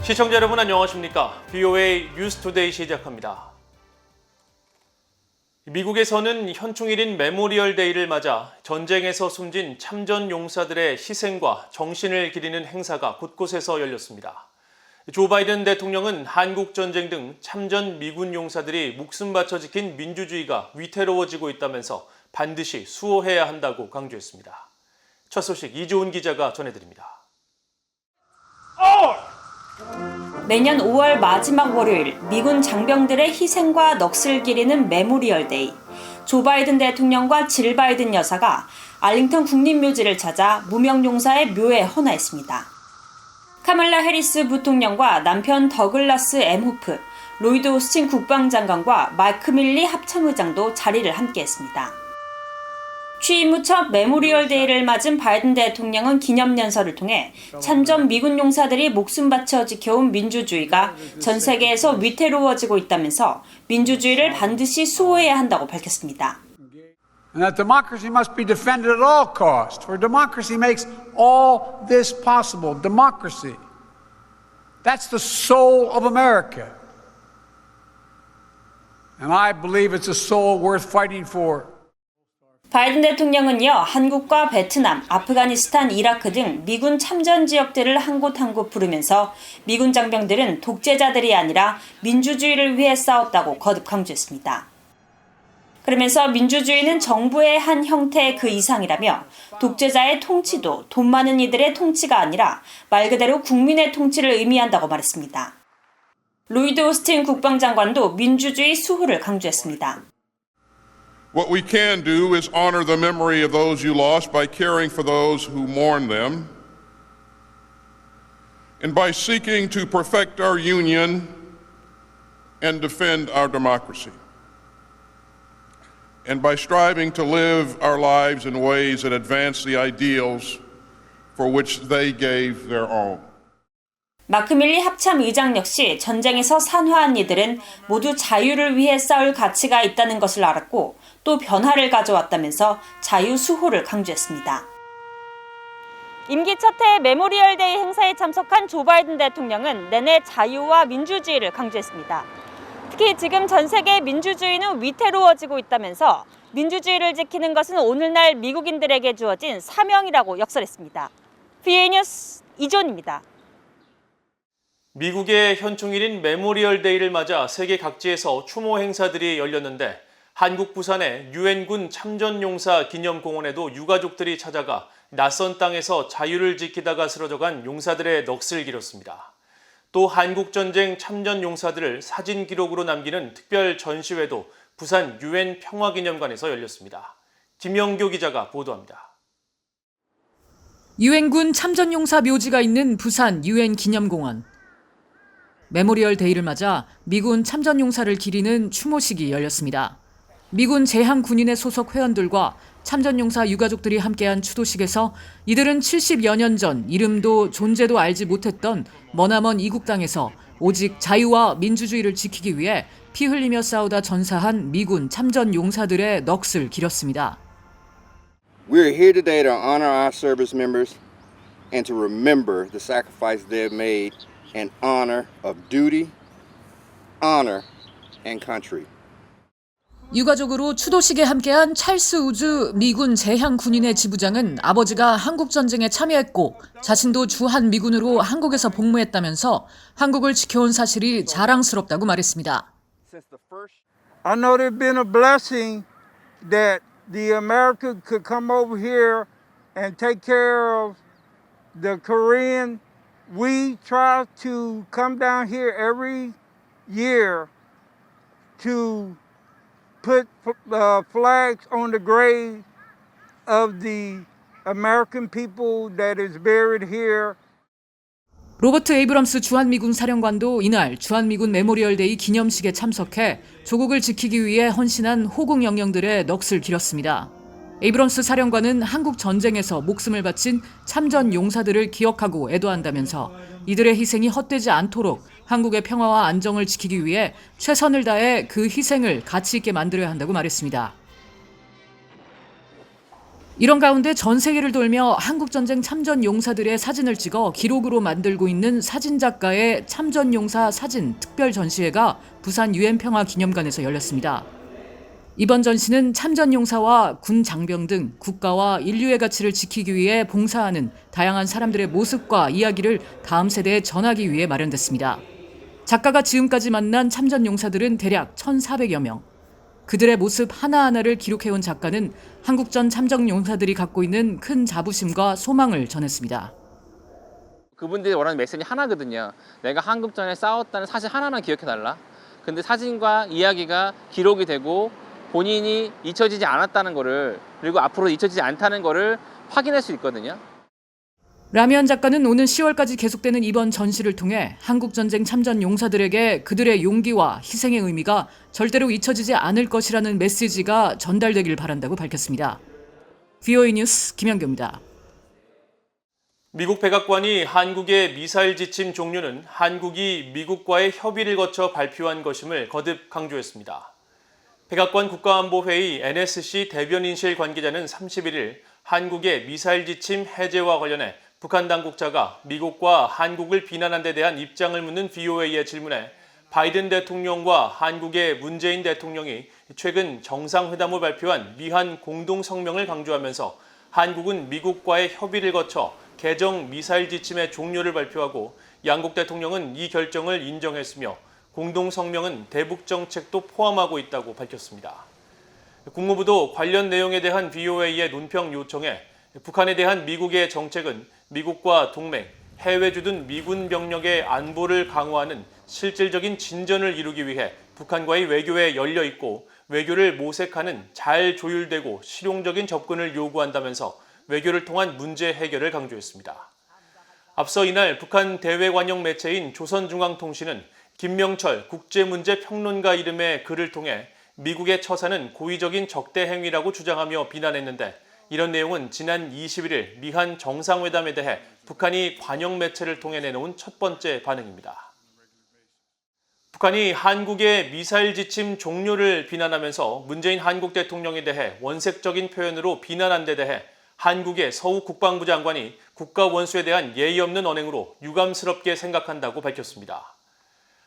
시청자 여러분 안녕하십니까? BOA 뉴스투데이 시작합니다. 미국에서는 현충일인 메모리얼 데이를 맞아 전쟁에서 숨진 참전 용사들의 희생과 정신을 기리는 행사가 곳곳에서 열렸습니다. 조 바이든 대통령은 한국 전쟁 등 참전 미군 용사들이 목숨 바쳐 지킨 민주주의가 위태로워지고 있다면서 반드시 수호해야 한다고 강조했습니다. 첫 소식 이조은 기자가 전해드립니다. 매년 5월 마지막 월요일 미군 장병들의 희생과 넋을 기리는 메모리얼 데이. 조 바이든 대통령과 질 바이든 여사가 알링턴 국립묘지를 찾아 무명용사의 묘에 헌화했습니다. 카말라 해리스 부통령과 남편 더글라스 M. 호프, 로이드 오스틴 국방장관과 마크 밀리 합참의장도 자리를 함께했습니다. 취임 후 첫 메모리얼 데이를 맞은 바이든 대통령은 기념연설을 통해 참전 미군 용사들이 목숨 바쳐 지켜온 민주주의가 전 세계에서 위태로워지고 있다면서 민주주의를 반드시 수호해야 한다고 밝혔습니다. And that democracy must be defended at all costs, for democracy makes all this possible. Democracy. That's the soul of America. And I believe it's a soul worth fighting for. 바이든 대통령은요, 한국과 베트남, 아프가니스탄, 이라크 등 미군 참전 지역들을 한 곳 한 곳 부르면서 미군 장병들은 독재자들이 아니라 민주주의를 위해 싸웠다고 거듭 강조했습니다. 그러면서 민주주의는 정부의 한 형태의 그 이상이라며 독재자의 통치도 돈 많은 이들의 통치가 아니라 말 그대로 국민의 통치를 의미한다고 말했습니다. 로이드 오스틴 국방장관도 민주주의 수호를 강조했습니다. What we can do is honor the memory of those you lost by caring for those who mourn them, and by seeking to perfect our union and defend our democracy, and by striving to live our lives in ways that advance the ideals for which they gave their own. 마크 밀리 합참 의장 역시 전쟁에서 산화한 이들은 모두 자유를 위해 싸울 가치가 있다는 것을 알았고 또 변화를 가져왔다면서 자유 수호를 강조했습니다. 임기 첫 해 메모리얼 데이 행사에 참석한 조 바이든 대통령은 내내 자유와 민주주의를 강조했습니다. 특히 지금 전 세계 민주주의는 위태로워지고 있다면서 민주주의를 지키는 것은 오늘날 미국인들에게 주어진 사명이라고 역설했습니다. BOA 뉴스 이조은입니다. 미국의 현충일인 메모리얼 데이를 맞아 세계 각지에서 추모 행사들이 열렸는데 한국 부산의 유엔군 참전용사 기념공원에도 유가족들이 찾아가 낯선 땅에서 자유를 지키다가 쓰러져간 용사들의 넋을 기렸습니다. 또 한국전쟁 참전용사들을 사진 기록으로 남기는 특별 전시회도 부산 유엔 평화기념관에서 열렸습니다. 김영교 기자가 보도합니다. 유엔군 참전용사 묘지가 있는 부산 유엔 기념공원. 메모리얼 데이를 맞아 미군 참전용사를 기리는 추모식이 열렸습니다. 미군 제향 군인의 소속 회원들과 참전용사 유가족들이 함께한 추도식에서 이들은 70여 년 전 이름도 존재도 알지 못했던 머나먼 이국 땅에서 오직 자유와 민주주의를 지키기 위해 피 흘리며 싸우다 전사한 미군 참전용사들의 넋을 기렸습니다. We are here today to honor our service members and to remember the sacrifice they have made in honor of duty, honor, and country. 유가족으로 추도식에 함께한 찰스 우즈 미군 제향 군인의 지부장은 아버지가 한국전쟁에 참여했고 자신도 주한 미군으로 한국에서 복무했다면서 한국을 지켜온 사실이 자랑스럽다고 말했습니다. I know there's been a blessing that the America could come over here and take care of the Korean. We try to come down here every year to put flags on the grave of the American people that is buried here. 로버트 에이브럼스 주한미군 사령관도 이날 주한미군 메모리얼 데이 기념식에 참석해 조국을 지키기 위해 헌신한 호국 영령들의 넋을 기렸습니다. 에이브럼스 사령관은 한국 전쟁에서 목숨을 바친 참전 용사들을 기억하고 애도한다면서 이들의 희생이 헛되지 않도록 한국의 평화와 안정을 지키기 위해 최선을 다해 그 희생을 가치 있게 만들어야 한다고 말했습니다. 이런 가운데 전 세계를 돌며 한국전쟁 참전 용사들의 사진을 찍어 기록으로 만들고 있는 사진작가의 참전용사 사진 특별 전시회가 부산 유엔평화기념관에서 열렸습니다. 이번 전시는 참전용사와 군 장병 등 국가와 인류의 가치를 지키기 위해 봉사하는 다양한 사람들의 모습과 이야기를 다음 세대에 전하기 위해 마련됐습니다. 작가가 지금까지 만난 참전용사들은 대략 1,400여 명. 그들의 모습 하나하나를 기록해온 작가는 한국전 참전용사들이 갖고 있는 큰 자부심과 소망을 전했습니다. 그분들이 원하는 메시지 하나거든요. 내가 한국전에 싸웠다는 사실 하나만 기억해달라. 근데 사진과 이야기가 기록이 되고 본인이 잊혀지지 않았다는 거를, 그리고 앞으로 잊혀지지 않다는 거를 확인할 수 있거든요. 라미안 작가는 오는 10월까지 계속되는 이번 전시를 통해 한국전쟁 참전 용사들에게 그들의 용기와 희생의 의미가 절대로 잊혀지지 않을 것이라는 메시지가 전달되길 바란다고 밝혔습니다. VOA 뉴스 김현규입니다. 미국 백악관이 한국의 미사일 지침 종료는 한국이 미국과의 협의를 거쳐 발표한 것임을 거듭 강조했습니다. 백악관 국가안보회의 NSC 대변인실 관계자는 31일 한국의 미사일 지침 해제와 관련해 북한 당국자가 미국과 한국을 비난한 데 대한 입장을 묻는 VOA의 질문에 바이든 대통령과 한국의 문재인 대통령이 최근 정상회담을 발표한 미한 공동성명을 강조하면서 한국은 미국과의 협의를 거쳐 개정 미사일 지침의 종료를 발표하고 양국 대통령은 이 결정을 인정했으며 공동성명은 대북 정책도 포함하고 있다고 밝혔습니다. 국무부도 관련 내용에 대한 VOA의 논평 요청에 북한에 대한 미국의 정책은 미국과 동맹, 해외 주둔 미군 병력의 안보를 강화하는 실질적인 진전을 이루기 위해 북한과의 외교에 열려 있고 외교를 모색하는 잘 조율되고 실용적인 접근을 요구한다면서 외교를 통한 문제 해결을 강조했습니다. 앞서 이날 북한 대외관영 매체인 조선중앙통신은 김명철 국제문제평론가 이름의 글을 통해 미국의 처사는 고의적인 적대 행위라고 주장하며 비난했는데 이런 내용은 지난 21일 미한 정상회담에 대해 북한이 관영 매체를 통해 내놓은 첫 번째 반응입니다. 북한이 한국의 미사일 지침 종료를 비난하면서 문재인 한국 대통령에 대해 원색적인 표현으로 비난한 데 대해 한국의 서욱 국방부 장관이 국가 원수에 대한 예의 없는 언행으로 유감스럽게 생각한다고 밝혔습니다.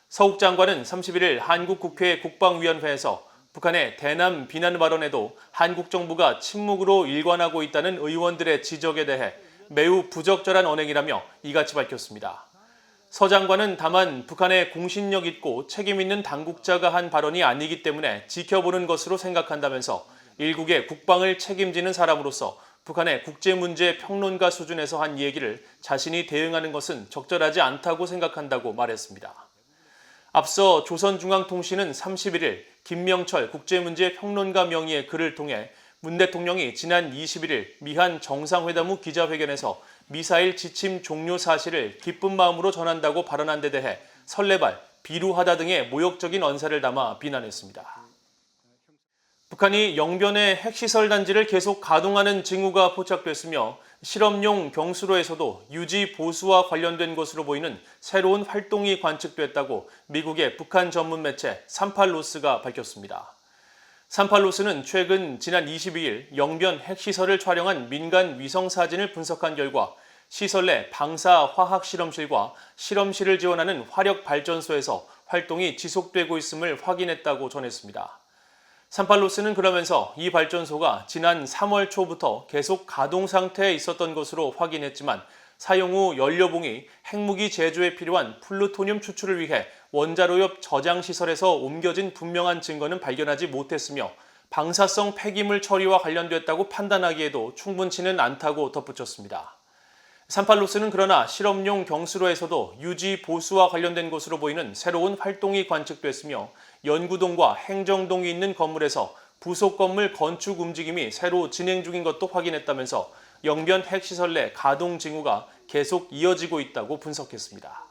서욱 장관은 31일 한국 국회 국방위원회에서 북한의 대남 비난 발언에도 한국 정부가 침묵으로 일관하고 있다는 의원들의 지적에 대해 매우 부적절한 언행이라며 이같이 밝혔습니다. 서 장관은 다만 북한의 공신력 있고 책임 있는 당국자가 한 발언이 아니기 때문에 지켜보는 것으로 생각한다면서 일국의 국방을 책임지는 사람으로서 북한의 국제문제 평론가 수준에서 한 얘기를 자신이 대응하는 것은 적절하지 않다고 생각한다고 말했습니다. 앞서 조선중앙통신은 31일 김명철 국제문제평론가 명의의 글을 통해 문 대통령이 지난 21일 미한 정상회담 후 기자회견에서 미사일 지침 종료 사실을 기쁜 마음으로 전한다고 발언한 데 대해 설레발, 비루하다 등의 모욕적인 언사를 담아 비난했습니다. 북한이 영변의 핵시설 단지를 계속 가동하는 징후가 포착됐으며 실험용 경수로에서도 유지 보수와 관련된 것으로 보이는 새로운 활동이 관측됐다고 미국의 북한 전문 매체 산팔로스가 밝혔습니다. 산팔로스는 최근 지난 22일 영변 핵시설을 촬영한 민간 위성 사진을 분석한 결과 시설 내 방사 화학 실험실과 실험실을 지원하는 화력 발전소에서 활동이 지속되고 있음을 확인했다고 전했습니다. 산팔로스는 그러면서 이 발전소가 지난 3월 초부터 계속 가동 상태에 있었던 것으로 확인했지만 사용 후 연료봉이 핵무기 제조에 필요한 플루토늄 추출을 위해 원자로 옆 저장시설에서 옮겨진 분명한 증거는 발견하지 못했으며 방사성 폐기물 처리와 관련됐다고 판단하기에도 충분치는 않다고 덧붙였습니다. 산팔로스는 그러나 실험용 경수로에서도 유지 보수와 관련된 것으로 보이는 새로운 활동이 관측됐으며 연구동과 행정동이 있는 건물에서 부속 건물 건축 움직임이 새로 진행 중인 것도 확인했다면서 영변 핵시설 내 가동 징후가 계속 이어지고 있다고 분석했습니다.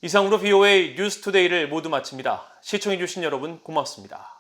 이상으로 VOA 뉴스투데이를 모두 마칩니다. 시청해주신 여러분 고맙습니다.